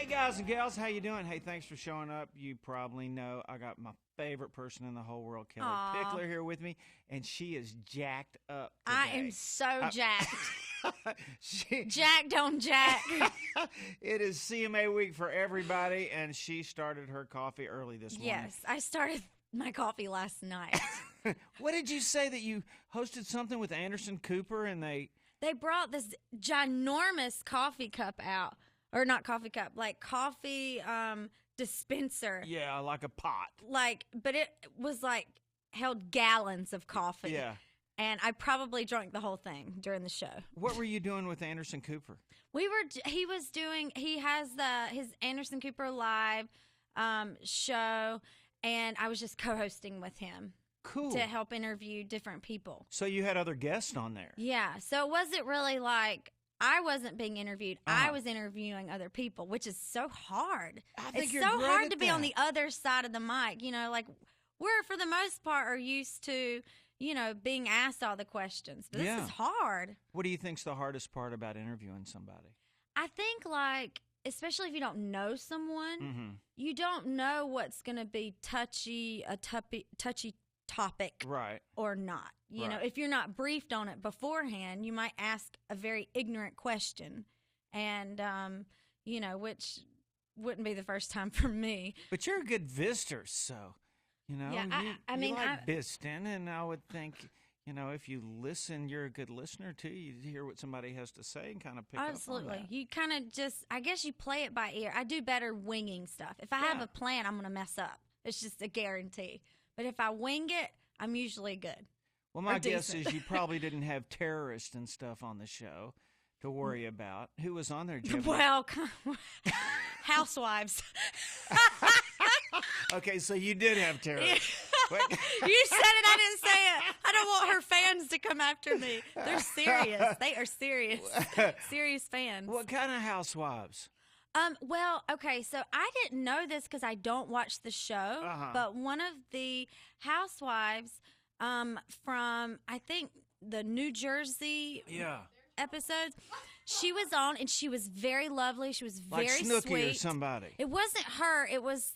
Guys and gals, how you doing? Hey, thanks for showing up. You probably know I got my favorite person in the whole world, Kellie Pickler, here with me, and she is jacked up today. I am so jacked. Jacked on Jack. It is CMA week for everybody, and she started her coffee early this morning. Yes, I started my coffee last night. What did you say that you hosted something with Anderson Cooper and they brought this ginormous coffee cup out. Or not coffee cup, like coffee dispenser. Yeah, like a pot. But it was held gallons of coffee. Yeah. And I probably drank the whole thing during the show. What were you doing with Anderson Cooper? He has his Anderson Cooper Live show, and I was just co-hosting with him. Cool. To help interview different people. So you had other guests on there. Yeah. So it wasn't really like I wasn't being interviewed. I was interviewing other people, which is so hard. It's so hard to be on the other side of the mic. You know, we're, for the most part, are used to, being asked all the questions. But this is hard. What do you think's the hardest part about interviewing somebody? I think, especially if you don't know someone, you don't know what's going to be touchy topic or not. You know, if you're not briefed on it beforehand, you might ask a very ignorant question, and which wouldn't be the first time for me. But you're a good visitor, so you like visiting, and I would think if you listen, you're a good listener too. You hear what somebody has to say and kind of pick up on that. You kind of I guess you play it by ear. I do better winging stuff. If I have a plan, I'm going to mess up. It's just a guarantee. But if I wing it, I'm usually good. Well, my guess is you probably didn't have terrorists and stuff on the show to worry about. Who was on there, Jim? Well, Housewives. Okay, so you did have terrorists. You said it, I didn't say it. I don't want her fans to come after me. They're serious. They are serious. Serious fans. What kind of housewives? Well, okay, so I didn't know this because I don't watch the show, but one of the housewives from, I think, the New Jersey episodes, she was on, and she was very lovely. She was very sweet. Like Snooki or somebody. It wasn't her. It was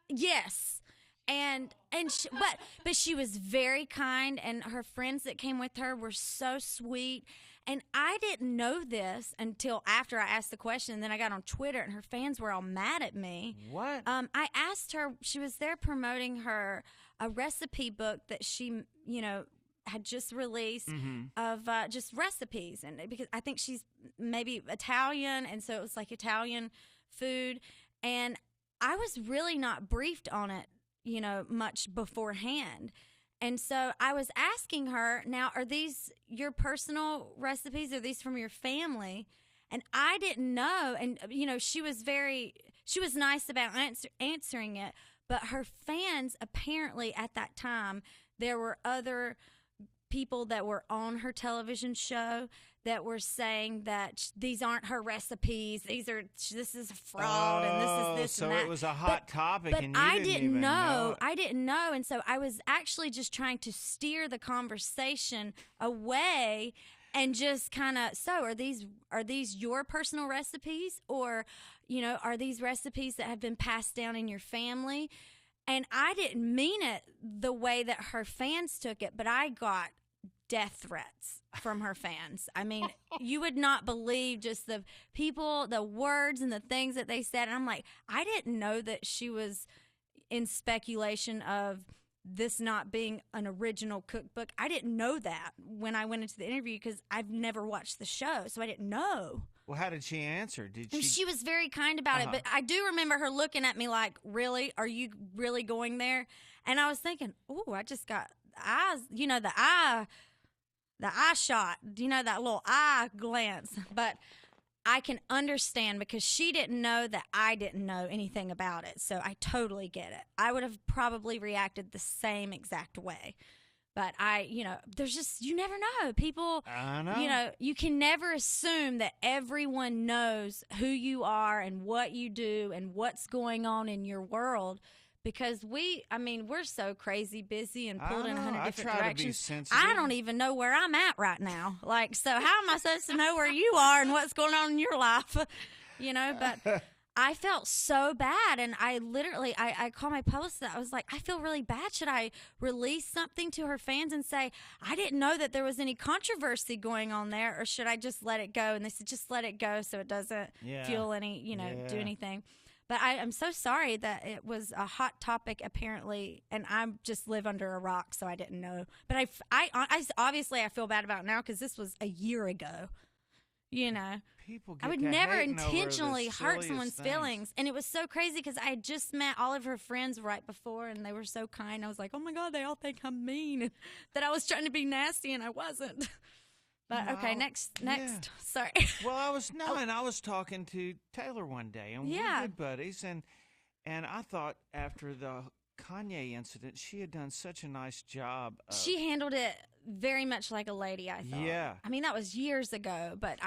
yes. But she was very kind, and her friends that came with her were so sweet. And I didn't know this until after I asked the question, and then I got on Twitter, and her fans were all mad at me. What? I asked her, she was there promoting a recipe book that she, had just released of just recipes. And because I think she's maybe Italian, and so it was like Italian food. And I was really not briefed on it, much beforehand. And so I was asking her, now, are these your personal recipes? Are these from your family? And I didn't know. And, she was nice about answering it. But her fans, apparently at that time, there were other people that were on her television show that were saying that these aren't her recipes. This is fraud, and this is this and that. So it was a hot topic, but and you I didn't even know. I didn't know, and so I was actually just trying to steer the conversation away, and just kind of. So are these your personal recipes, or are these recipes that have been passed down in your family? And I didn't mean it the way that her fans took it, but I got death threats from her fans. I mean, you would not believe just the people, the words and the things that they said. And I'm like, I didn't know that she was in speculation of this not being an original cookbook. I didn't know that when I went into the interview because I've never watched the show, so I didn't know. Well, how did she answer? She was very kind about it, but I do remember her looking at me like, really? Are you really going there? And I was thinking, ooh, I just got eyes, the eye shot, that little eye glance. But I can understand because she didn't know that I didn't know anything about it. So I totally get it. I would have probably reacted the same exact way. But there's just, you never know. People, I know. You can never assume that everyone knows who you are and what you do and what's going on in your world. Because we're so crazy busy and pulled in 100 different directions. I don't even know where I'm at right now. So how am I supposed to know where you are and what's going on in your life? But I felt so bad, and I literally, I called my publicist. I was like, I feel really bad. Should I release something to her fans and say, I didn't know that there was any controversy going on there, or should I just let it go? And they said, just let it go so it doesn't fuel any, do anything. But I'm so sorry that it was a hot topic, apparently, and I just live under a rock, so I didn't know. But I obviously I feel bad about it now because this was a year ago, People get I would never intentionally hurt someone's feelings. And it was so crazy because I had just met all of her friends right before, and they were so kind. I was like, oh, my God, they all think I'm mean, and that I was trying to be nasty, and I wasn't. But, okay, next. Yeah. Sorry. Well, I was talking to Taylor one day, and we're good buddies, and I thought after the Kanye incident, she had done such a nice job. She handled it very much like a lady, I thought. Yeah. I mean, that was years ago, but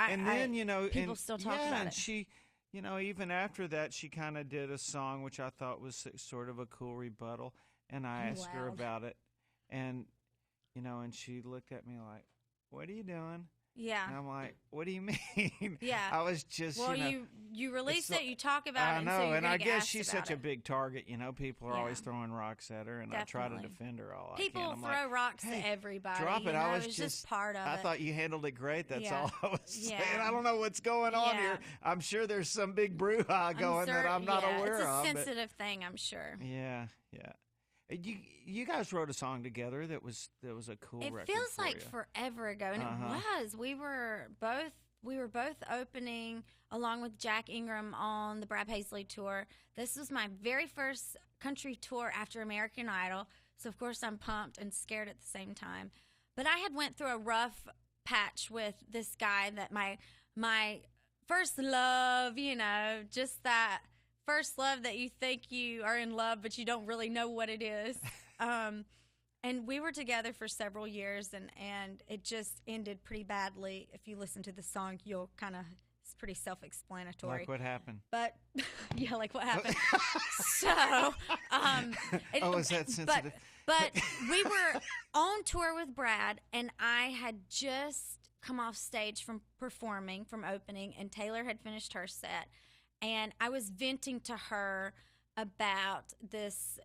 people still talk about it. And she, even after that, she kind of did a song, which I thought was sort of a cool rebuttal, and I asked her about it, and, and she looked at me like, what are you doing? Yeah. And I'm like, what do you mean? Yeah. I was just, you release it, you talk about it. I know, so and I guess she's such a big target. People are always throwing rocks at her, and Definitely. I try to defend her all People I can. throw rocks to everybody. Drop it. I was just part of it. I thought you handled it great. That's all I was saying. I don't know what's going on here. I'm sure there's some big brouhaha going that I'm not aware of. It's a sensitive thing, I'm sure. Yeah. You guys wrote a song together that was a cool record. It feels like forever ago, and it was. We were both opening along with Jack Ingram on the Brad Paisley tour. This was my very first country tour after American Idol, so of course I'm pumped and scared at the same time. But I had went through a rough patch with this guy that my first love, just that first love that you think you are in love, but you don't really know what it is. And we were together for several years, and it just ended pretty badly. If you listen to the song, you'll it's pretty self-explanatory. Like what happened? But, like what happened. So, is that sensitive? But we were on tour with Brad, and I had just come off stage from opening, and Taylor had finished her set. And I was venting to her about this,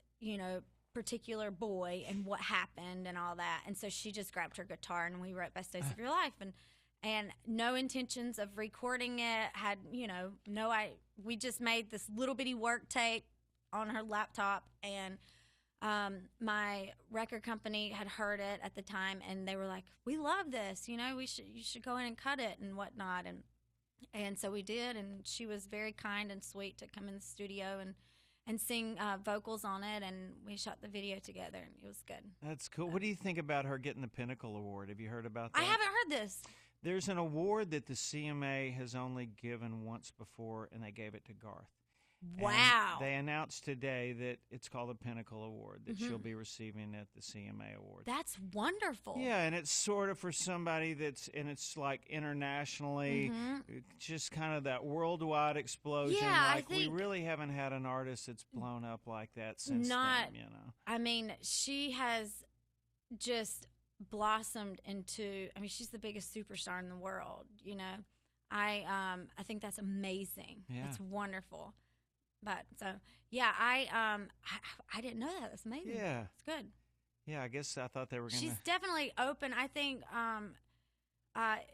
particular boy and what happened and all that. And so she just grabbed her guitar, and we wrote Best Days of Your Life. And no intentions of recording it. We just made this little bitty work tape on her laptop. And my record company had heard it at the time, and they were like, we love this. You should go in and cut it and whatnot. And so we did, and she was very kind and sweet to come in the studio and sing vocals on it, and we shot the video together, and it was good. That's cool. What do you think about her getting the Pinnacle Award? Have you heard about that? I haven't heard this. There's an award that the CMA has only given once before, and they gave it to Garth. Wow. And they announced today that it's called the Pinnacle Award that she'll be receiving at the CMA Awards. That's wonderful. Yeah, and it's sort of for somebody it's like internationally, just kind of that worldwide explosion. Yeah, I think we really haven't had an artist that's blown up like that since then, I mean, she has just blossomed into, she's the biggest superstar in the world, I think that's amazing. Yeah. That's wonderful. But so I didn't know that. That's amazing. Yeah, it's good. Yeah, I guess I thought they were going to. She's definitely open. I think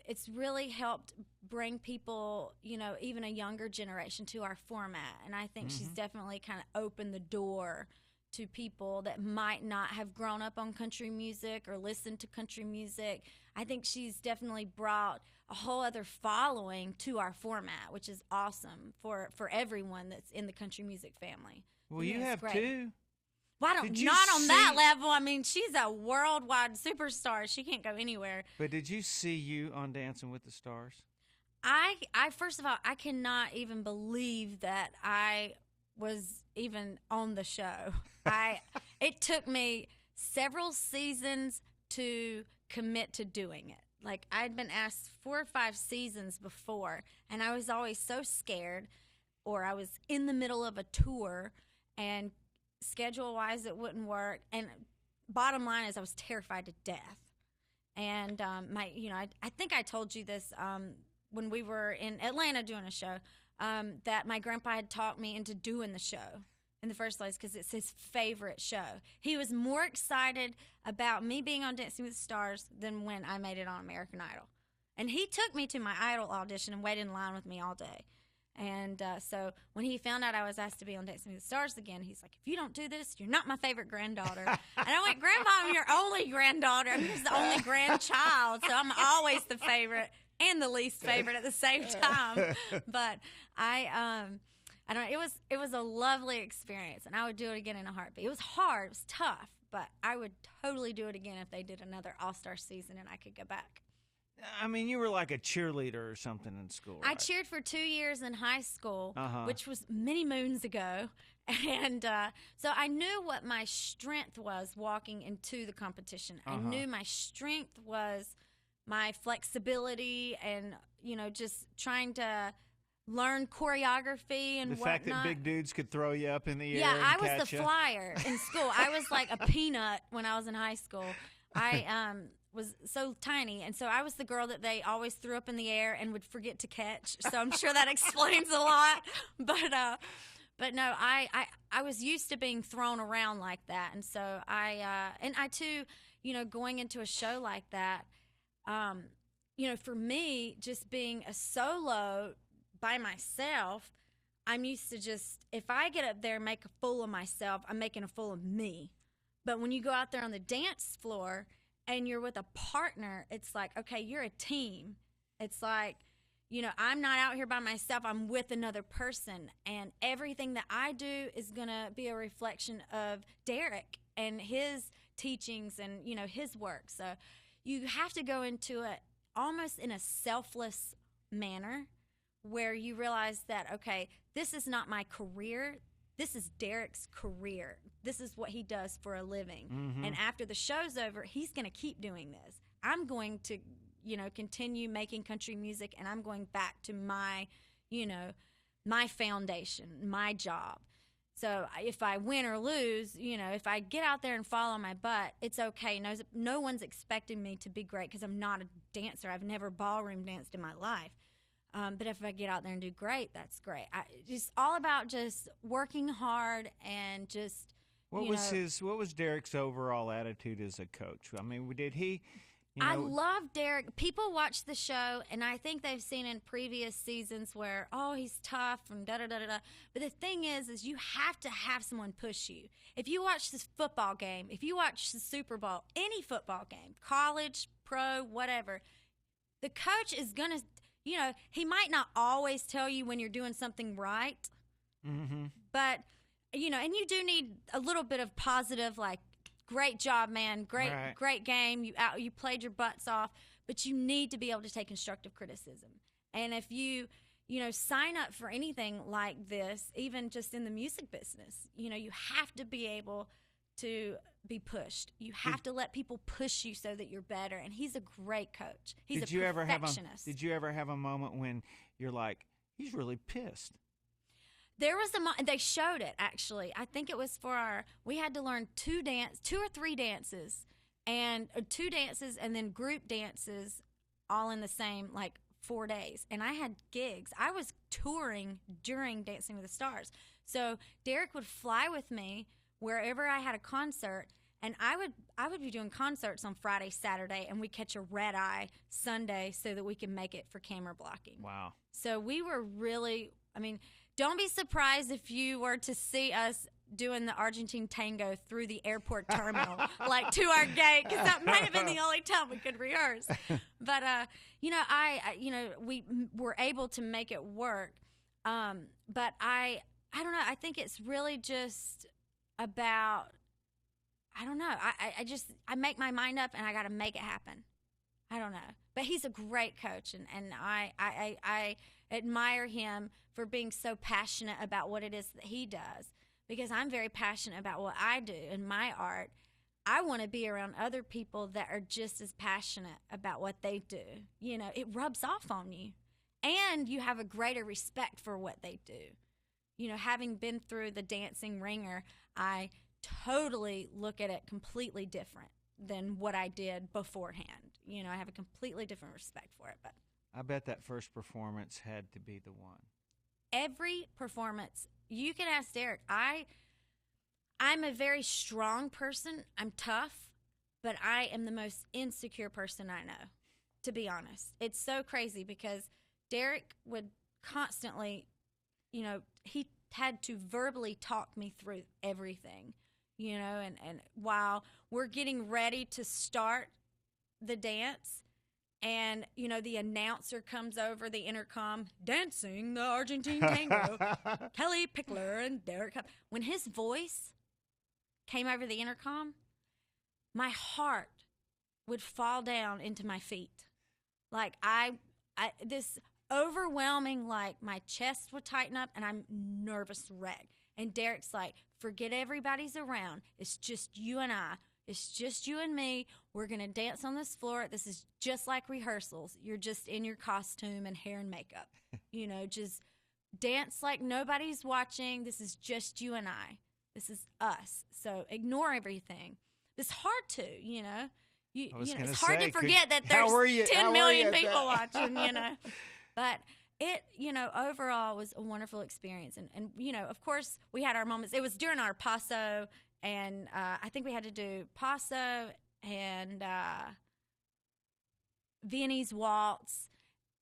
it's really helped bring people, even a younger generation to our format, and I think she's definitely kind of opened the door to people that might not have grown up on country music or listened to country music. I think she's definitely brought a whole other following to our format, which is awesome for everyone that's in the country music family. Well, you have too. Well, not on that level. She's a worldwide superstar. She can't go anywhere. But did you see you on Dancing with the Stars? I first of all, I cannot even believe that I was even on the show. It took me several seasons to commit to doing it. Like, I'd been asked 4 or 5 seasons before, and I was always so scared, or I was in the middle of a tour, and schedule-wise it wouldn't work. And bottom line is I was terrified to death. And I think I told you this when we were in Atlanta doing a show. that my grandpa had talked me into doing the show in the first place because it's his favorite show. He was more excited about me being on Dancing with the Stars than when I made it on American Idol. And he took me to my Idol audition and waited in line with me all day. And so when he found out I was asked to be on Dancing with the Stars again, he's like, if you don't do this, you're not my favorite granddaughter. And I went, Grandpa, I'm your only granddaughter. I'm just the only grandchild, so I'm always the favorite and the least favorite at the same time. But I don't know. It was a lovely experience, and I would do it again in a heartbeat. It was hard. It was tough, but I would totally do it again if they did another All-Star season and I could go back. I mean, you were like a cheerleader or something in school, right? I cheered for 2 years in high school, which was many moons ago. And so I knew what my strength was walking into the competition. I knew my strength was my flexibility and, just trying to learn choreography and whatnot. The fact that big dudes could throw you up in the air. Yeah, and I was catch the you. flyer in school. I was like a peanut when I was in high school. I was so tiny, and so I was the girl that they always threw up in the air and would forget to catch. So I'm sure that explains a lot. But no, I was used to being thrown around like that, and so I too, going into a show like that, for me, just being a solo by myself, I'm used to just, if I get up there and make a fool of myself, I'm making a fool of me. But when you go out there on the dance floor and you're with a partner, it's like, okay, you're a team. It's like, I'm not out here by myself. I'm with another person. And everything that I do is going to be a reflection of Derek and his teachings and, his work. So you have to go into it almost in a selfless manner where you realize that, okay, this is not my career. This is Derek's career. This is what he does for a living. Mm-hmm. And after the show's over, he's going to keep doing this. I'm going to, continue making country music, and I'm going back to my, my foundation, my job. So if I win or lose, if I get out there and fall on my butt, it's okay. No one's expecting me to be great because I'm not a dancer. I've never ballroom danced in my life. But if I get out there and do great, that's great. Just all about just working hard and just. What was Derek's overall attitude as a coach? I mean, did he? I love Derek. People watch the show, and I think they've seen in previous seasons where, he's tough and da-da-da-da-da. But the thing is you have to have someone push you. If you watch this football game, if you watch the Super Bowl, any football game, college, pro, whatever, the coach is going to, he might not always tell you when you're doing something right, but, and you do need a little bit of positive, like, great job, man. Great game. You played your butts off, but you need to be able to take constructive criticism. And if you sign up for anything like this, even just in the music business, you have to be able to be pushed. You have to let people push you so that you're better. And he's a great coach. He's a perfectionist. Did you ever have a moment when you're like, he's really pissed? There was they showed it, actually. I think it was we had to learn 2 or 3 dances, and 2 dances and then group dances all in the same, 4 days. And I had gigs. I was touring during Dancing with the Stars. So Derek would fly with me wherever I had a concert, and I would be doing concerts on Friday, Saturday, and we'd catch a red eye Sunday so that we could make it for camera blocking. Wow. So we were really, don't be surprised if you were to see us doing the Argentine tango through the airport terminal, to our gate, because that might have been the only time we could rehearse. But, we were able to make it work. But I don't know. I think it's really just about, I don't know. I make my mind up and I got to make it happen. I don't know. But he's a great coach, and I admire him for being so passionate about what it is that he does, because I'm very passionate about what I do in my art. I want to be around other people that are just as passionate about what they do. It rubs off on you, and you have a greater respect for what they do. Having been through the dancing ringer, I totally look at it completely different than what I did beforehand. I have a completely different respect for it. But I bet that first performance had to be the one. every performance, you can ask Derek. I'm a very strong person. I'm tough, but I am the most insecure person I know, to be honest. It's so crazy because Derek would constantly, he had to verbally talk me through everything, and while we're getting ready to start the dance, and, the announcer comes over the intercom, dancing the Argentine tango, Kellie Pickler and Derek. When his voice came over the intercom, my heart would fall down into my feet. Like, this overwhelming, like, my chest would tighten up, and I'm nervous wreck. And Derek's like, forget everybody's around. It's just you and I. It's just you and me. We're going to dance on this floor. This is just like rehearsals. You're just in your costume and hair and makeup. Just dance like nobody's watching. This is just you and I. This is us. So ignore everything. It's hard to, it's hard to forget that there's 10 million people watching, But it, overall was a wonderful experience. And of course, we had our moments. It was during our Paso. And I think we had to do Paso and Viennese Waltz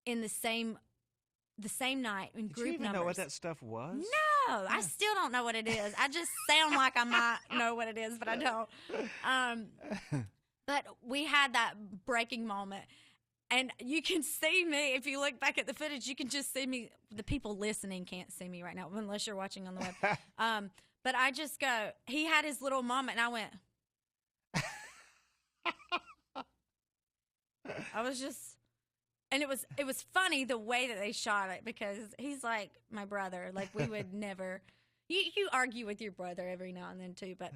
in the same night in group numbers. Did you even know what that stuff was? No, I still don't know what it is. I just sound like I might know what it is, but I don't. But we had that breaking moment. And you can see me, if you look back at the footage, you can just see me. The people listening can't see me right now, unless you're watching on the web. But I just go, he had his little moment, and I went. I was just, and it was funny the way that they shot it, because he's like my brother. Like, we would never, you argue with your brother every now and then too, but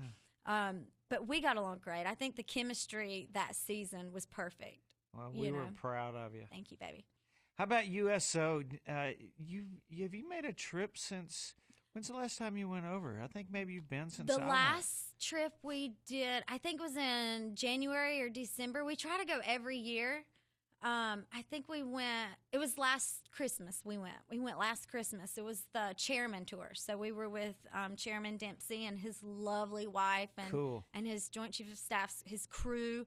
we got along great. I think the chemistry that season was perfect. Well, we were proud of you. Thank you, baby. How about USO? Have you made a trip since? When's the last time you went over? I think maybe you've been since the last trip we did, I think, was in January or December. We try to go every year. I think we went, it was last Christmas we went. We went last Christmas. It was the Chairman Tour. So we were with Chairman Dempsey and his lovely wife and his Joint Chief of Staff, his crew.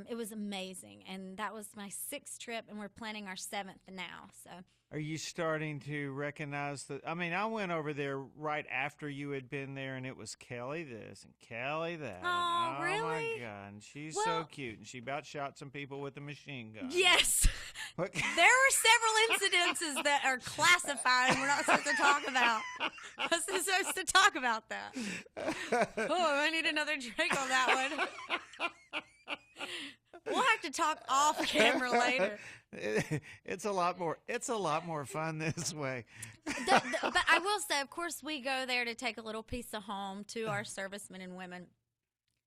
It was amazing. And that was my 6th trip, and we're planning our 7th now. So. Are you starting to recognize that? I mean, I went over there right after you had been there, and it was Kellie this and Kellie that. Oh, really? Oh, my God. And she's so cute, and she about shot some people with a machine gun. Yes. There were several incidences that are classified and we're not supposed to talk about. I was supposed to talk about that. Oh, I need another drink on that one. We'll have to talk off camera later. It's a lot more fun this way. But I will say, of course, we go there to take a little piece of home to our servicemen and women.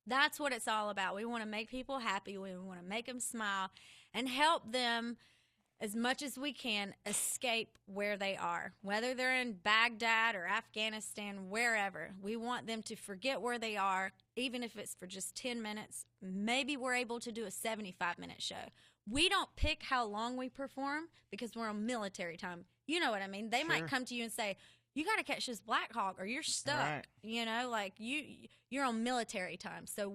That's what it's all about. We want to make people happy. We want to make them smile and help them as much as we can escape where they are, whether they're in Baghdad or Afghanistan, wherever. We want them to forget where they are, even if it's for just 10 minutes. Maybe we're able to do a 75-minute show. We don't pick how long we perform because we're on military time. You know what I mean? They might come to you and say, you got to catch this Black Hawk or you're stuck. Right. Like you're on military time. So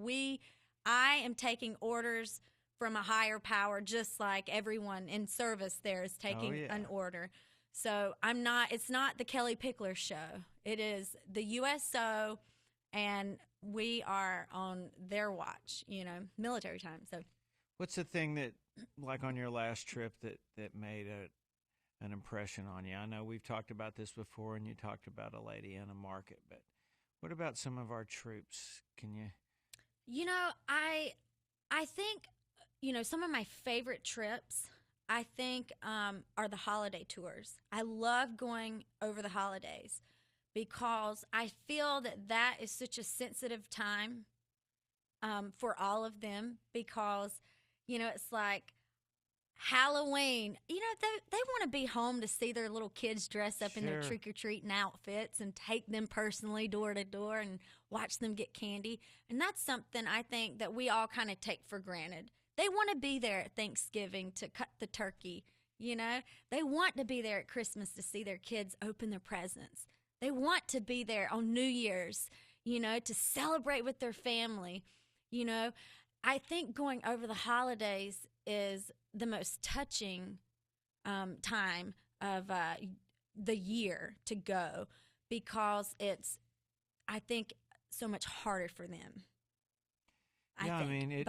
I am taking orders from a higher power, just like everyone in service there is taking an order. So it's not the Kellie Pickler show. It is the USO, and we are on their watch, military time. So what's the thing that, like on your last trip, that made an impression on you? I know we've talked about this before, and you talked about a lady in a market, but what about some of our troops? Can you? I think, some of my favorite trips, I think, are the holiday tours. I love going over the holidays because I feel that is such a sensitive time for all of them because, it's like Halloween. They want to be home to see their little kids dress up in their trick-or-treating outfits and take them personally door to door and watch them get candy. And that's something I think that we all kind of take for granted. They want to be there at Thanksgiving to cut the turkey You know, they want to be there at Christmas to see their kids open their presents. They want to be there on New Year's, you know, to celebrate with their family. You know, I think going over the holidays is the most touching time of the year to go, because it's, I think, so much harder for them. Yeah, I mean, to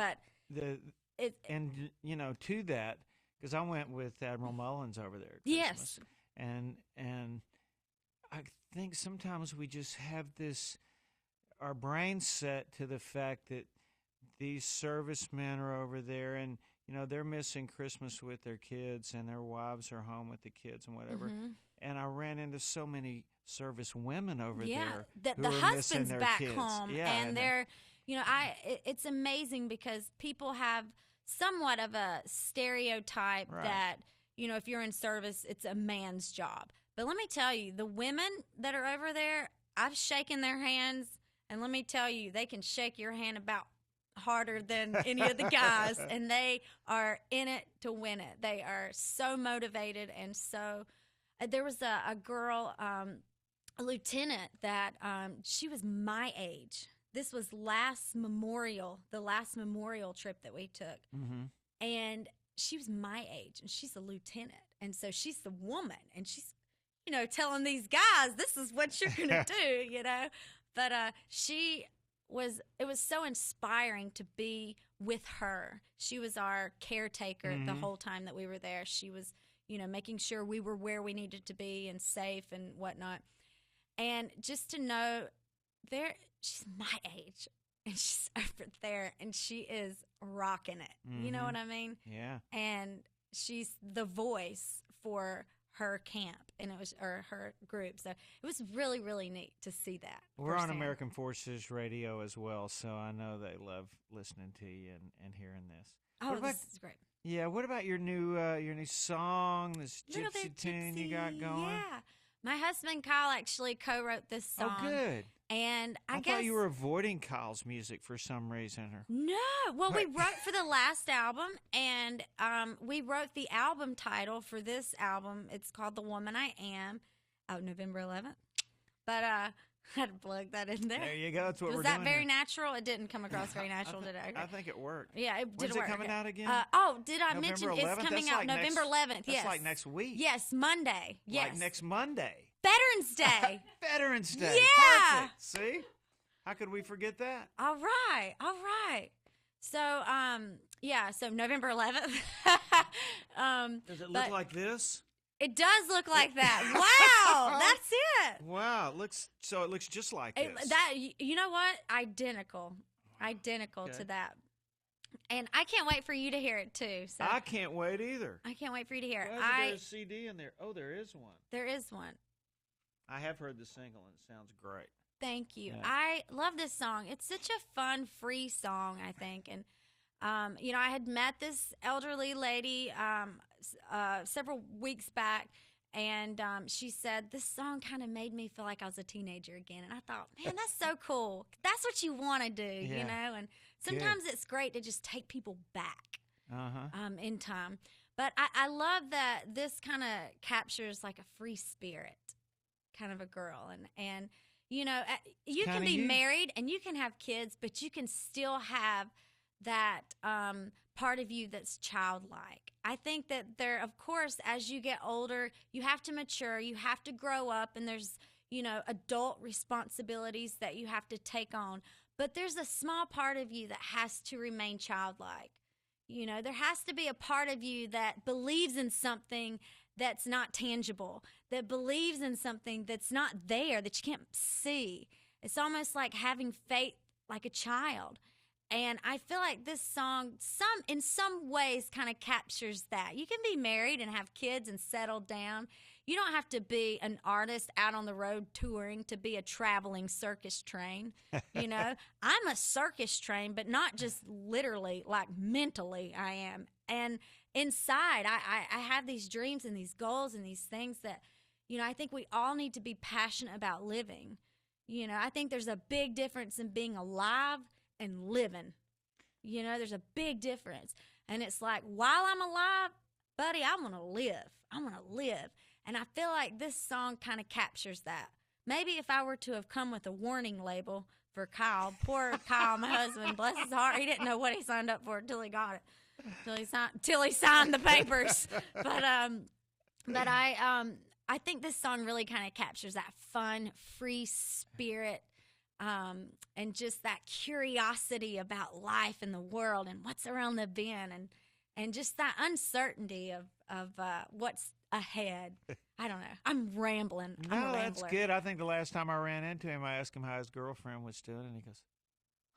that, because I went with Admiral Mullins over there at Christmas. Yes. And I think sometimes we just have our brain set to the fact that these servicemen are over there, and, you know, they're missing Christmas with their kids, and their wives are home with the kids and whatever. Mm-hmm. And I ran into so many service women over there. The husband's back kids. home, and they're, you know, it's amazing because people have somewhat of a stereotype that, you know, if you're in service, it's a man's job. But let me tell you, the women that are over there, I've shaken their hands, and let me tell you, they can shake your hand about harder than any of the guys, and they are in it to win it. They are so motivated, and so there was a girl, a lieutenant that she was my age. This was the last memorial trip that we took, and she was my age, and she's a lieutenant, and so she's the woman, and she's, you know, telling these guys, this is what you're gonna do, you know. But it was so inspiring to be with her. She was our caretaker the whole time that we were there. She was, you know, making sure we were where we needed to be and safe and whatnot. And just to know she's my age, and she's over there, and she is rocking it. You know what I mean? Yeah. And she's the voice for her camp, and her group. So it was really, really neat to see that. We're on American Forces Radio as well, so I know they love listening to you and hearing this. Oh, this is great. Yeah, what about your new song, this gypsy tune you got going? Yeah. My husband Kyle actually co-wrote this song. Oh, good. And I thought you were avoiding Kyle's music for some reason. No. Well, we wrote for the last album, and we wrote the album title for this album. It's called The Woman I Am, out November 11th. But I had to plug that in there. There you go. That's what we're doing. Was that very natural? It didn't come across very natural, did it? Okay. I think it worked. Yeah, it did work. When's it coming out again? Did I mention it's coming out November 11th? Yes. That's like next week. Yes, Monday. Yes. Like next Monday. Veterans Day. Veterans Day. Yeah. Perfect. See? How could we forget that? All right. So, so November 11th. Does it look like this? It does look like that. Wow, that's it. Wow, it looks just like this. You know what? Identical to that. And I can't wait for you to hear it too. So I can't wait either. I can't wait for you to hear it. Why is there a CD in there? Oh, there is one. There is one. I have heard the single, and it sounds great. Thank you. Yeah. I love this song. It's such a fun, free song, I think. And, I had met this elderly lady several weeks back, and she said, this song kind of made me feel like I was a teenager again. And I thought, man, that's so cool. That's what you want to do, you know? And sometimes it's great to just take people back in time. But I love that this kind of captures like a free spirit kind of a girl. And you can be married and you can have kids, but you can still have that part of you that's childlike. I think that there, of course, as you get older, you have to mature, you have to grow up, and there's, adult responsibilities that you have to take on. But there's a small part of you that has to remain childlike. There has to be a part of you that believes in something that's not tangible, that believes in something that's not there, that you can't see. It's almost like having faith like a child. And I feel like this song in some ways kind of captures that. You can be married and have kids and settle down. You don't have to be an artist out on the road touring to be a traveling circus train. I'm a circus train, but not just literally, like mentally I am. And inside, I have these dreams and these goals and these things that, I think we all need to be passionate about living. I think there's a big difference in being alive and living. There's a big difference. And it's like, while I'm alive, buddy, I want to live. I want to live. And I feel like this song kind of captures that. Maybe if I were to have come with a warning label for Kyle, poor Kyle, my husband, bless his heart, he didn't know what he signed up for until he got it, till he signed the papers. But I think this song really kind of captures that fun, free spirit, and just that curiosity about life and the world and what's around the bend, and just that uncertainty of what's ahead. I don't know. I'm rambling. I'm a rambler. That's good. I think the last time I ran into him, I asked him how his girlfriend was doing, and he goes,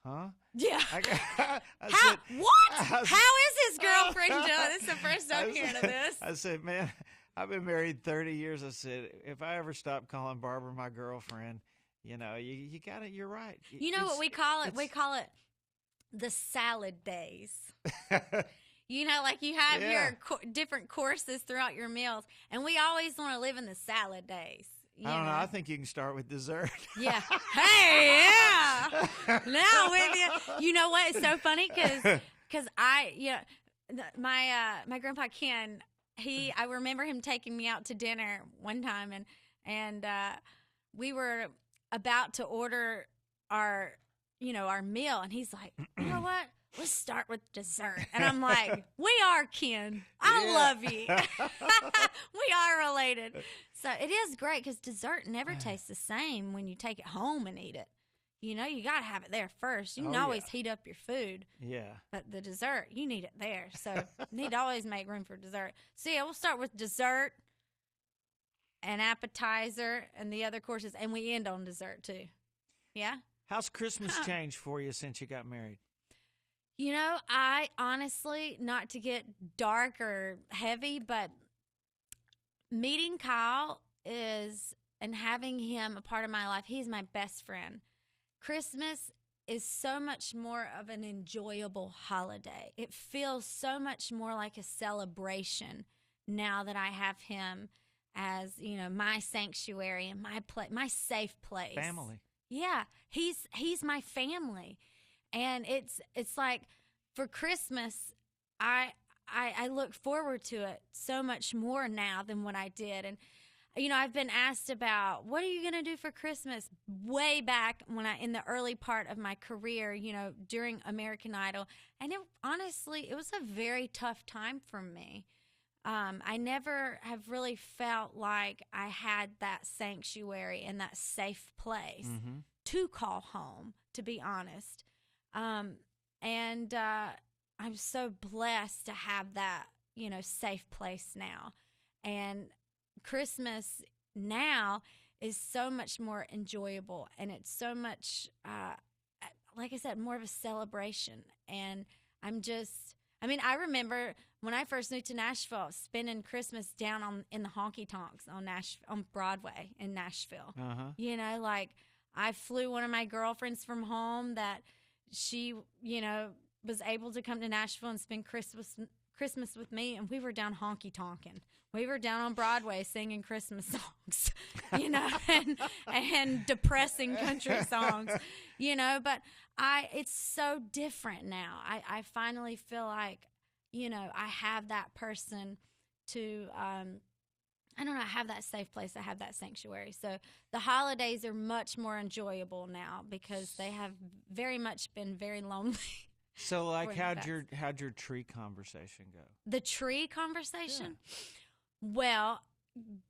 huh? Yeah. Said, what? How is his girlfriend doing? This is the first I'm hearing of this. I said, man, I've been married 30 years. I said, if I ever stop calling Barbara my girlfriend, you got it. You're right. You know what we call it? We call it the salad days. Like you have your different courses throughout your meals, and we always want to live in the salad days. I don't know. I think you can start with dessert. Yeah. Hey, yeah. Now with you. You know what? It's so funny because my grandpa Ken, I remember him taking me out to dinner one time, and we were about to order our meal, and he's like, you know what? Let's start with dessert. And I'm like, we are kin. I love you. We are related. So it is great because dessert never tastes the same when you take it home and eat it. You got to have it there first. You can always heat up your food. Yeah. But the dessert, you need it there. So you need to always make room for dessert. So, we'll start with dessert, an appetizer, and the other courses. And we end on dessert, too. Yeah? How's Christmas changed for you since you got married? I honestly, not to get dark or heavy, but meeting Kyle and having him a part of my life, he's my best friend. Christmas is so much more of an enjoyable holiday. It feels so much more like a celebration now that I have him as, my sanctuary and my safe place. Family. Yeah, he's my family. And it's like for Christmas, I look forward to it so much more now than what I did. And, I've been asked about, what are you going to do for Christmas? Way back in the early part of my career, during American Idol. And honestly, it was a very tough time for me. I never have really felt like I had that sanctuary and that safe place to call home, to be honest. And I'm so blessed to have that, safe place now. And Christmas now is so much more enjoyable, and it's so much, like I said, more of a celebration. And I remember when I first moved to Nashville, spending Christmas down in the honky tonks on Broadway in Nashville. I flew one of my girlfriends from home that she, was able to come to Nashville and spend Christmas with me, and we were down honky-tonking. We were down on Broadway singing Christmas songs, and depressing country songs, but it's so different now. I finally feel like, I have that person to, I have that safe place. I have that sanctuary. So the holidays are much more enjoyable now because they have very much been very lonely. So, like, how'd your tree conversation go? The tree conversation? Yeah. Well,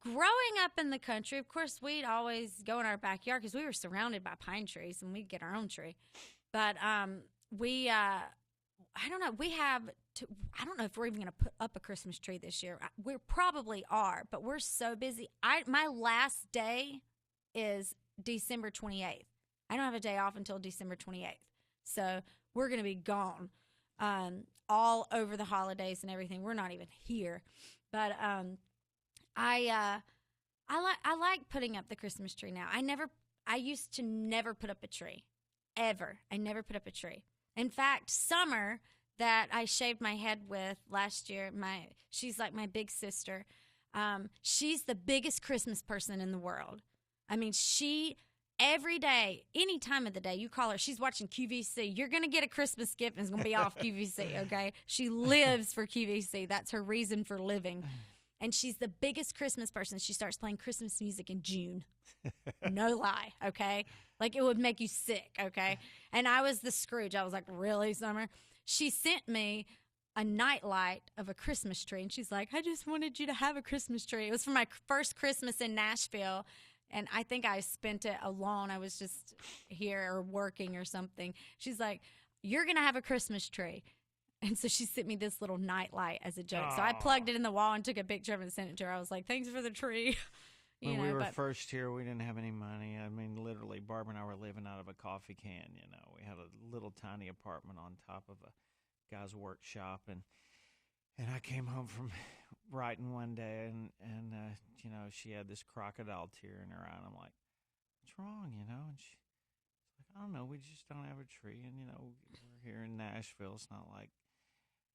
growing up in the country, of course, we'd always go in our backyard because we were surrounded by pine trees, and we'd get our own tree. But I don't know. I don't know if we're even going to put up a Christmas tree this year. We probably are, but we're so busy. My last day is December 28th. I don't have a day off until December 28th. So we're going to be gone all over the holidays and everything. We're not even here. But I like putting up the Christmas tree now. I used to never put up a tree, ever. I never put up a tree. In fact, Summer, that I shaved my head with last year, she's like my big sister. She's the biggest Christmas person in the world. I mean, she every day, any time of the day, you call her, she's watching QVC. You're going to get a Christmas gift and it's going to be off QVC, okay? She lives for QVC. That's her reason for living. And she's the biggest Christmas person. She starts playing Christmas music in June. No lie, okay? Like, it would make you sick, okay? And I was the Scrooge. I was like, really, Summer? She sent me a nightlight of a Christmas tree. And she's like, I just wanted you to have a Christmas tree. It was for my first Christmas in Nashville. And I think I spent it alone. I was just here or working or something. She's like, you're going to have a Christmas tree. And so she sent me this little nightlight as a joke. Aww. So I plugged it in the wall and took a picture of it and sent it to her. I was like, thanks for the tree. When we were first here, we didn't have any money. I mean, literally, Barb and I were living out of a coffee can, you know. We had a little tiny apartment on top of a guy's workshop. And I came home from writing one day, and you know, she had this crocodile tear in her eye. And I'm like, what's wrong, you know? And she's like, I don't know, we just don't have a tree. And, you know, we're here in Nashville. It's not like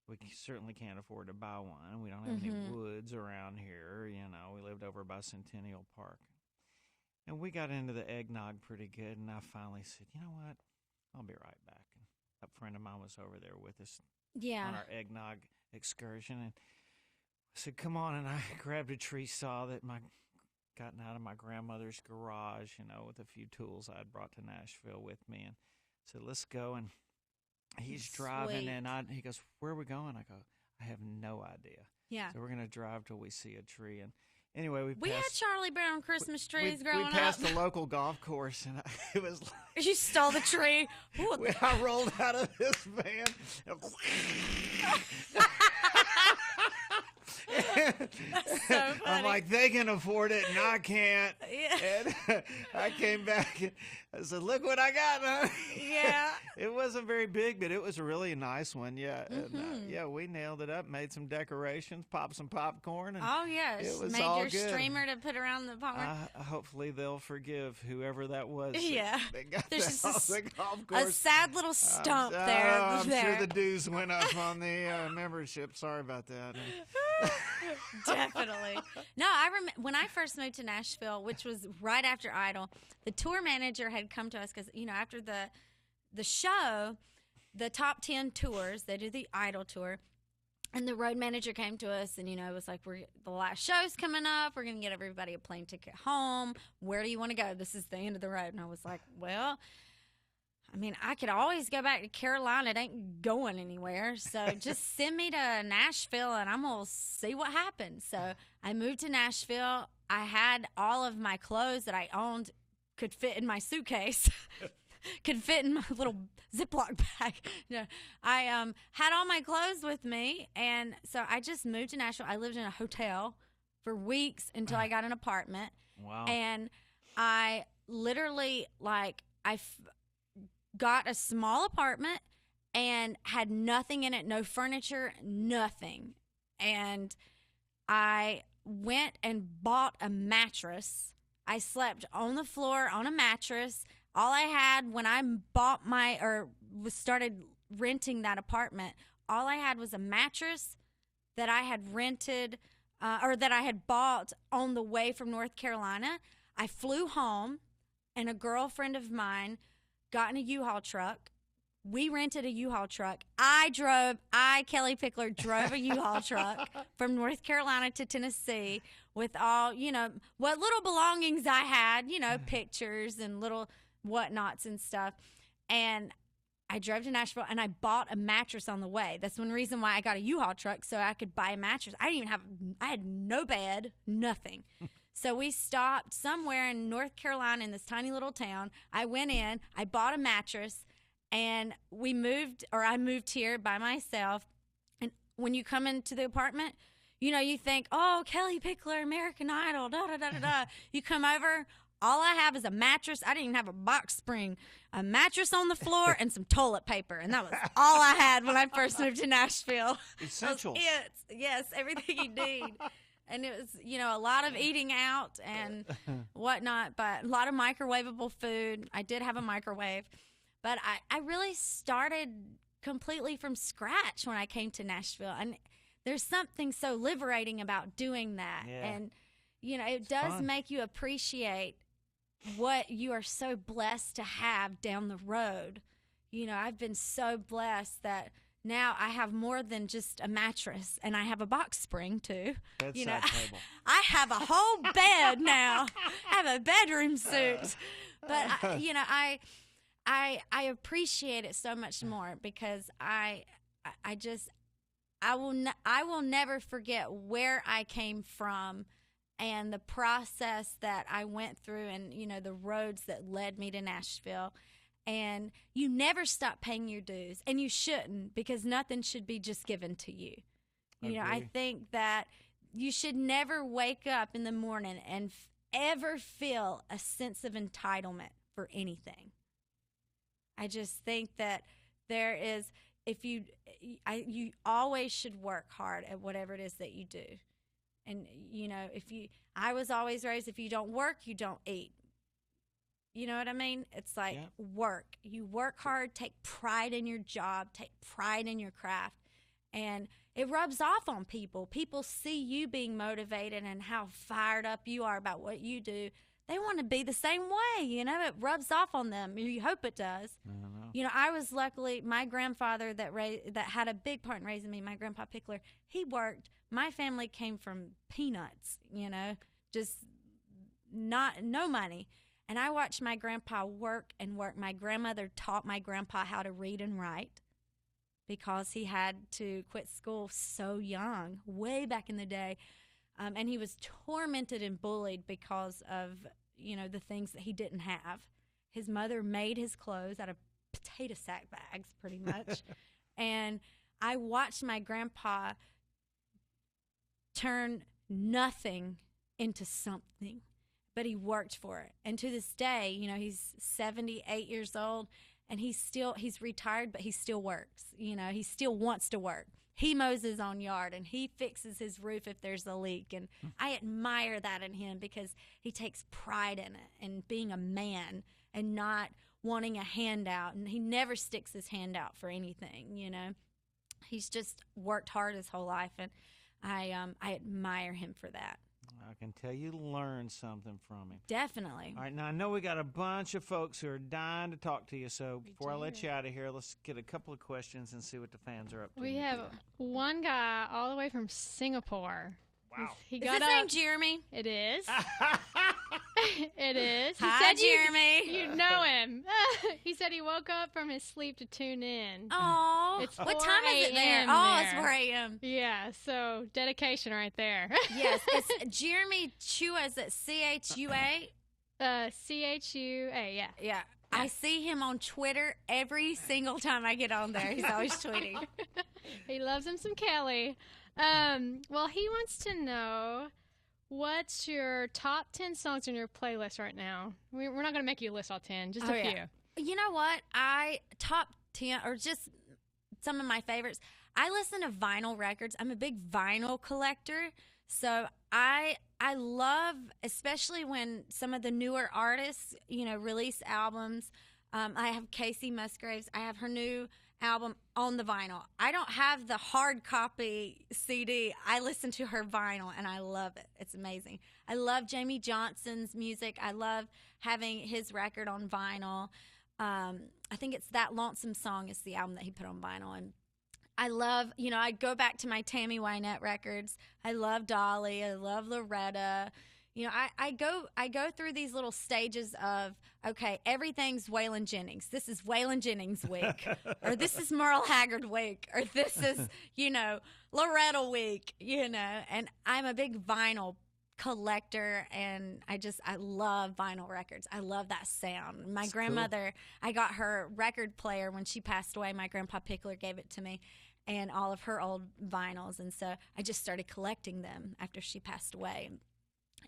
we certainly can't afford to buy one. We don't have any woods around here. You know, we lived over by Centennial Park. And we got into the eggnog pretty good, and I finally said, you know what? I'll be right back. And a friend of mine was over there with us on our eggnog excursion. And I said, come on. And I grabbed a tree saw that gotten out of my grandmother's garage, you know, with a few tools I had brought to Nashville with me. And said, let's go. And he's driving, and he goes, where are we going? I go, I have no idea. Yeah. So we're going to drive till we see a tree. And anyway, we had Charlie Brown Christmas trees growing up. We passed the local golf course, and it was like... You stole the tree? I rolled out of this van. That's so funny. I'm like, they can afford it, and I can't. Yeah. And I came back, and I said, look what I got, huh? Yeah. It wasn't very big, but it was a really nice one, yeah. And, we nailed it up, made some decorations, popped some popcorn. And it was made all your good. Streamer to put around the popcorn. Hopefully they'll forgive whoever that was. Yeah. That got There's just the golf course. A sad little stump there. I'm sure the dues went up on the membership. Sorry about that. Definitely. No, I remember when I first moved to Nashville, which was right after Idol, the tour manager had come to us because, you know, after the show, the top 10 tours, they do the Idol tour, and the road manager came to us and, you know, it was like, the last show's coming up. We're going to get everybody a plane ticket home. Where do you want to go? This is the end of the road. And I was like, well, I mean, I could always go back to Carolina. It ain't going anywhere. So just send me to Nashville, and I'm going to see what happens. So I moved to Nashville. I had all of my clothes that I owned could fit in my suitcase, could fit in my little Ziploc bag. I had all my clothes with me, and so I just moved to Nashville. I lived in a hotel for weeks until I got an apartment. Wow. And I literally, got a small apartment and had nothing in it, no furniture, nothing. And I went and bought a mattress. I slept on the floor on a mattress. All I had when I bought started renting that apartment, all I had was a mattress that I had rented that I had bought on the way from North Carolina. I flew home, and a girlfriend of mine got in a U-Haul truck. We rented a U-Haul truck. Kellie Pickler, drove a U-Haul truck from North Carolina to Tennessee with all, you know, what little belongings I had, you know, pictures and little whatnots and stuff. And I drove to Nashville, and I bought a mattress on the way. That's one reason why I got a U-Haul truck, so I could buy a mattress. I had no bed, nothing. So we stopped somewhere in North Carolina in this tiny little town. I went in, I bought a mattress, and I moved here by myself. And when you come into the apartment, you know, you think, oh, Kellie Pickler, American Idol, da-da-da-da-da. You come over, all I have is a mattress. I didn't even have a box spring. A mattress on the floor and some toilet paper. And that was all I had when I first moved to Nashville. Essentials. Yes, everything you need. And it was, you know, a lot of eating out and whatnot, but a lot of microwavable food. I did have a microwave. But I really started completely from scratch when I came to Nashville. And there's something so liberating about doing that. Yeah. And, you know, it does make you appreciate what you are so blessed to have down the road. You know, I've been so blessed that now I have more than just a mattress, and I have a box spring too. Bedside you know, table. I have a whole bed now. I have a bedroom suite. But I appreciate it so much more because I will never forget where I came from and the process that I went through, and you know, the roads that led me to Nashville. And you never stop paying your dues, and you shouldn't, because nothing should be just given to you. You know, I think that you should never wake up in the morning and ever feel a sense of entitlement for anything. I just think that there is, you always should work hard at whatever it is that you do. And, you know, I was always raised, if you don't work, you don't eat. You know what I mean? It's like work. You work hard, take pride in your job, take pride in your craft. And it rubs off on people. People see you being motivated and how fired up you are about what you do. They want to be the same way, you know? It rubs off on them. You hope it does. You know, I was luckily, my grandfather that had a big part in raising me, my grandpa Pickler, he worked. My family came from peanuts, you know, just no money. And I watched my grandpa work and work. My grandmother taught my grandpa how to read and write because he had to quit school so young, way back in the day. And he was tormented and bullied because of, you know, the things that he didn't have. His mother made his clothes out of potato sack bags, pretty much. And I watched my grandpa turn nothing into something. But he worked for it. And to this day, you know, he's 78 years old, and he's retired, but he still works. You know, he still wants to work. He mows his own yard, and he fixes his roof if there's a leak. And I admire that in him because he takes pride in it and being a man and not wanting a handout. And he never sticks his hand out for anything, you know. He's just worked hard his whole life, and I admire him for that. I can tell you learned something from him. Definitely. All right, now I know we got a bunch of folks who are dying to talk to you, so before I let you out of here, let's get a couple of questions and see what the fans are up to. We have one guy all the way from Singapore. Wow. Is his name Jeremy? It is. It is. Hi, Jeremy. You know him. He said he woke up from his sleep to tune in. Oh, it's what time is it there? Oh, it's 4 a.m. Yeah, so dedication right there. Yes, it's Jeremy Chua. Is it C-H-U-A? C-H-U-A, yeah. Yeah. I see him on Twitter every single time I get on there. He's always tweeting. He loves him some Kelly. Well, he wants to know, what's your top 10 songs on your playlist right now? We're not going to make you list all 10, just a few. Yeah. You know what? Top 10, or just some of my favorites. I listen to vinyl records. I'm a big vinyl collector. So I love, especially when some of the newer artists, you know, release albums. I have Casey Musgraves. I have her new album on the vinyl. I don't have the hard copy CD. I listen to her vinyl, and I love it. It's amazing. I love Jamie Johnson's music. I love having his record on vinyl. I think it's That Lonesome Song is the album that he put on vinyl. And I love, you know, I go back to my Tammy Wynette records. I love Dolly. I love Loretta. You know, I go through these little stages of, okay, everything's Waylon Jennings. This is Waylon Jennings week. Or this is Merle Haggard week. Or this is, you know, Loretta week, you know. And I'm a big vinyl collector, and I love vinyl records. I love that sound. My grandmother, cool. I got her record player when she passed away. My grandpa Pickler gave it to me, and all of her old vinyls. And so I just started collecting them after she passed away.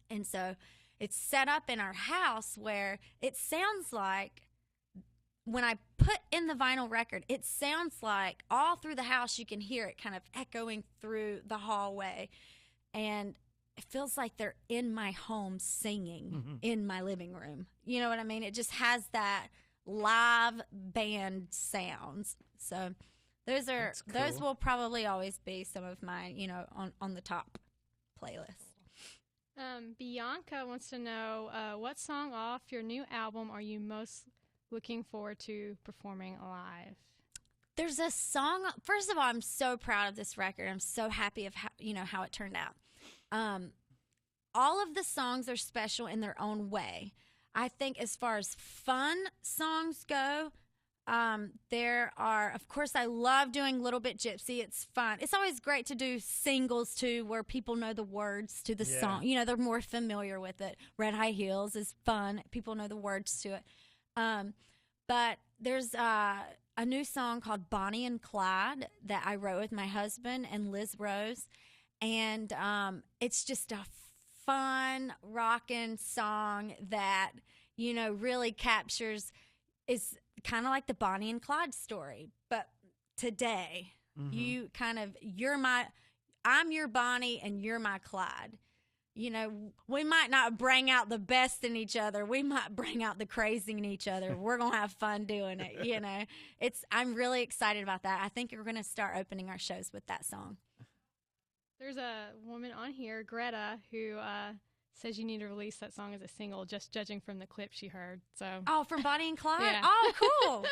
And so it's set up in our house where it sounds like, when I put in the vinyl record, it sounds like all through the house you can hear it kind of echoing through the hallway. And it feels like they're in my home singing in my living room. You know what I mean? It just has that live band sounds. So those will probably always be some of my, you know, on the top playlist. Bianca wants to know what song off your new album are you most looking forward to performing live? There's a song. First of all, I'm so proud of this record. I'm so happy of how it turned out. All of the songs are special in their own way. I think as far as fun songs go, there are, of course, I love doing Little Bit Gypsy. It's fun. It's always great to do singles, too, where people know the words to the song. You know, they're more familiar with it. Red High Heels is fun. People know the words to it. But there's a new song called Bonnie and Clyde that I wrote with my husband and Liz Rose. And it's just a fun, rockin' song that, you know, really captures, is kind of like the Bonnie and Clyde story. But today, you kind of, I'm your Bonnie and you're my Clyde. You know, we might not bring out the best in each other. We might bring out the crazy in each other. We're going to have fun doing it, you know. I'm really excited about that. I think we're going to start opening our shows with that song. There's a woman on here, Greta, who says you need to release that song as a single, just judging from the clip she heard. So. Oh, from Bonnie and Clyde? Yeah. Oh, cool.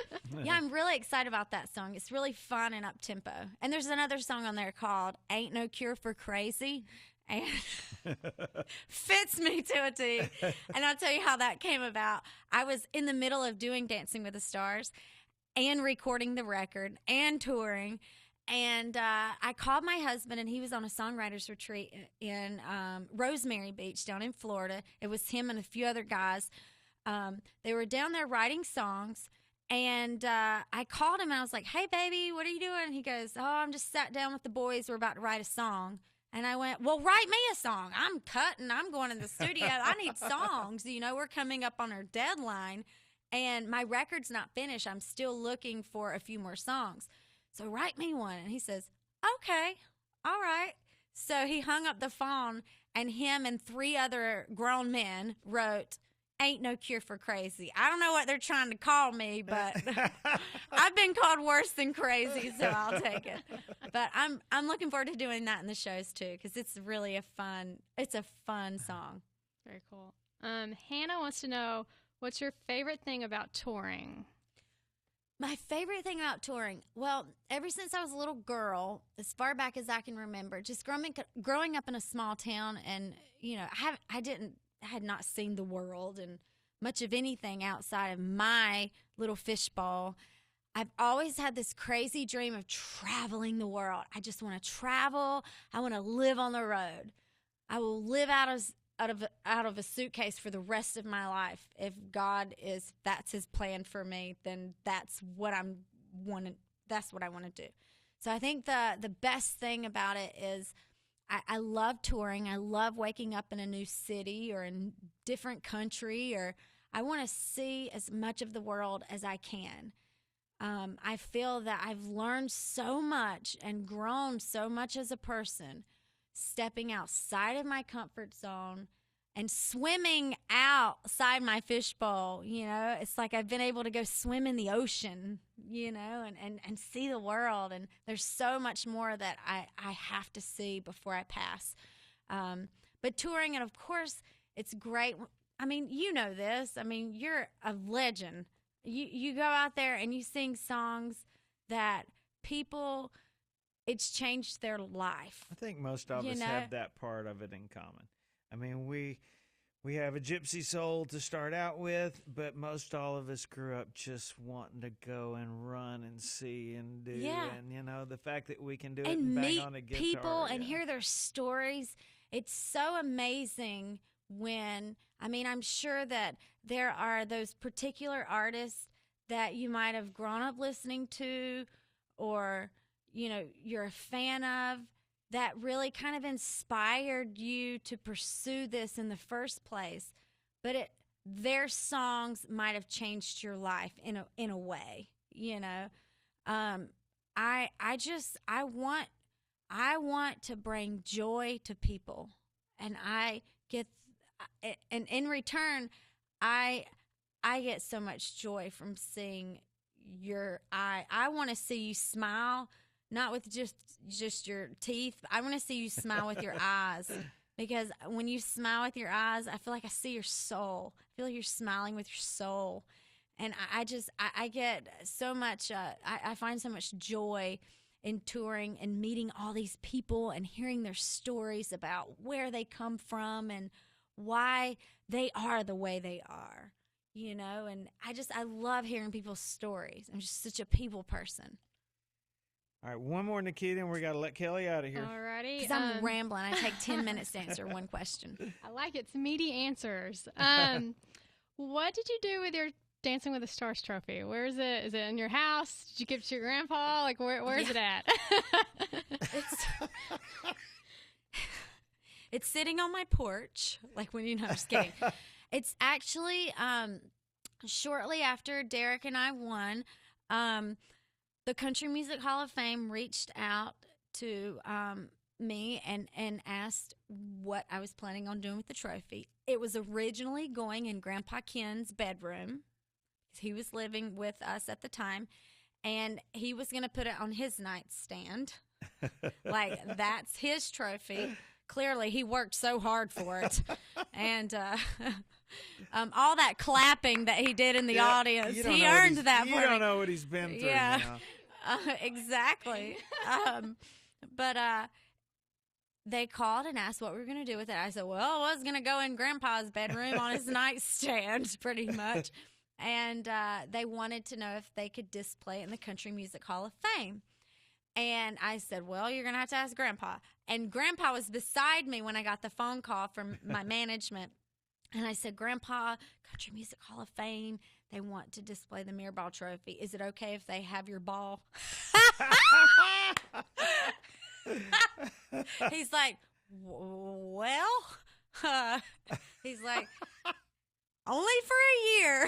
Yeah, I'm really excited about that song. It's really fun and up-tempo. And there's another song on there called Ain't No Cure for Crazy. And fits me to a T. And I'll tell you how that came about. I was in the middle of doing Dancing with the Stars and recording the record and touring. And I called my husband, and he was on a songwriters retreat in Rosemary Beach down in Florida. It was him and a few other guys. They were down there writing songs. And I called him, and I was like, hey, baby, what are you doing? And he goes, oh, I'm just sat down with the boys. We're about to write a song. And I went, well, write me a song. I'm cutting. I'm going to the studio. I need songs. You know, we're coming up on our deadline, and my record's not finished. I'm still looking for a few more songs. So write me one. And he says, okay, all right. So he hung up the phone, and him and 3 other grown men wrote Ain't No Cure for Crazy. I don't know what they're trying to call me, but I've been called worse than crazy, so I'll take it. But I'm looking forward to doing that in the shows too, because it's really a fun song. Very cool. Hannah wants to know, what's your favorite thing about touring? My favorite thing about touring, well, ever since I was a little girl, as far back as I can remember, just growing up in a small town, and you know, I had not seen the world and much of anything outside of my little fishbowl. I've always had this crazy dream of traveling the world. I just want to travel. I want to live on the road. I will live out of a suitcase for the rest of my life. If that's his plan for me, then that's what I want to do. So I think the best thing about it is I love touring. I love waking up in a new city or in a different country, or I want to see as much of the world as I can. I feel that I've learned so much and grown so much as a person, stepping outside of my comfort zone and swimming outside my fishbowl. You know, it's like I've been able to go swim in the ocean, you know, and see the world. And there's so much more that I have to see before I pass. But touring, and of course, it's great. I mean, you know this. I mean, you're a legend. You go out there and you sing songs that people, it's changed their life. I think most of us have that part of it in common. I mean, we have a gypsy soul to start out with, but most all of us grew up just wanting to go and run and see and do. Yeah. And, you know, the fact that we can do it and and meet bang on a guitar. People and hear their stories. It's so amazing when, I mean, I'm sure that there are those particular artists that you might have grown up listening to, or, you know, you're a fan of, that really kind of inspired you to pursue this in the first place. But their songs might have changed your life in a way, you know. I want to bring joy to people, and and in return, I get so much joy from seeing your eye. I want to see you smile, not with just your teeth. I want to see you smile with your eyes. because when you smile with your eyes, I feel like I see your soul. I feel like you're smiling with your soul. And I get so much, I find so much joy in touring and meeting all these people and hearing their stories about where they come from and why they are the way they are, you know? And I love hearing people's stories. I'm just such a people person. All right, one more, Nikita, and we got to let Kellie out of here. All righty. Because I'm rambling. I take 10 minutes to answer one question. I like it. It's meaty answers. What did you do with your Dancing with the Stars trophy? Where is it? Is it in your house? Did you give it to your grandpa? Like, where is it at? It's sitting on my porch. Like, when you know, I'm just kidding. It's actually shortly after Derek and I won, the Country Music Hall of Fame reached out to me and asked what I was planning on doing with the trophy. It was originally going in Grandpa Ken's bedroom. He was living with us at the time, and he was going to put it on his nightstand. Like, that's his trophy. Clearly, he worked so hard for it. And all that clapping that he did in the audience, he earned that. You don't know what he's been through now. Exactly. But they called and asked what we were going to do with it. I said, well, it was going to go in Grandpa's bedroom on his nightstand, pretty much. And they wanted to know if they could display it in the Country Music Hall of Fame. And I said, well, you're going to have to ask Grandpa. And Grandpa was beside me when I got the phone call from my management. And I said, Grandpa, Country Music Hall of Fame, they want to display the Mirrorball Trophy. Is it okay if they have your ball? He's like, well, he's like, only for a year.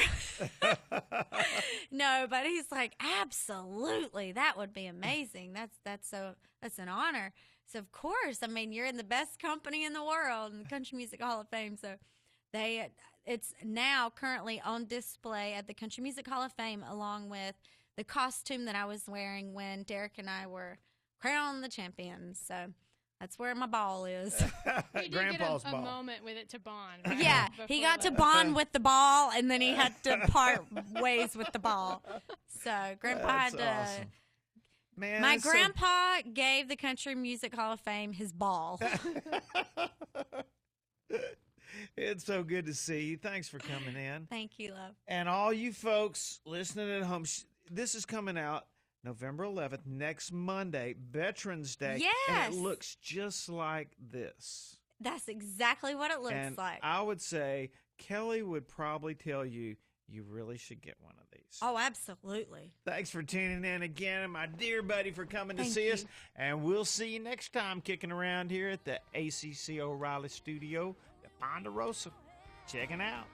No, but he's like, absolutely, that would be amazing. That's an honor. So of course, I mean, you're in the best company in the world, in the Country Music Hall of Fame. So it's now currently on display at the Country Music Hall of Fame, along with the costume that I was wearing when Derek and I were crowned the champions. So that's where my ball is. He did Grandpa's get a ball. moment with it to bond. Right? Yeah, he got to bond with the ball, and then he had to part ways with the ball. So Grandpa That's had to. awesome. Man, My grandpa gave the Country Music Hall of Fame his ball. It's so good to see you. Thanks for coming in. Thank you, love. And all you folks listening at home, this is coming out November 11th, next Monday, Veterans Day. Yes. And it looks just like this. That's exactly what it looks And like. I would say Kellie would probably tell you, you really should get one of these. Oh, absolutely. Thanks for tuning in again, and my dear buddy for coming to Thank see you. us. And we'll see you next time kicking around here at the ACC O'Reilly Studio at Ponderosa. Checking out.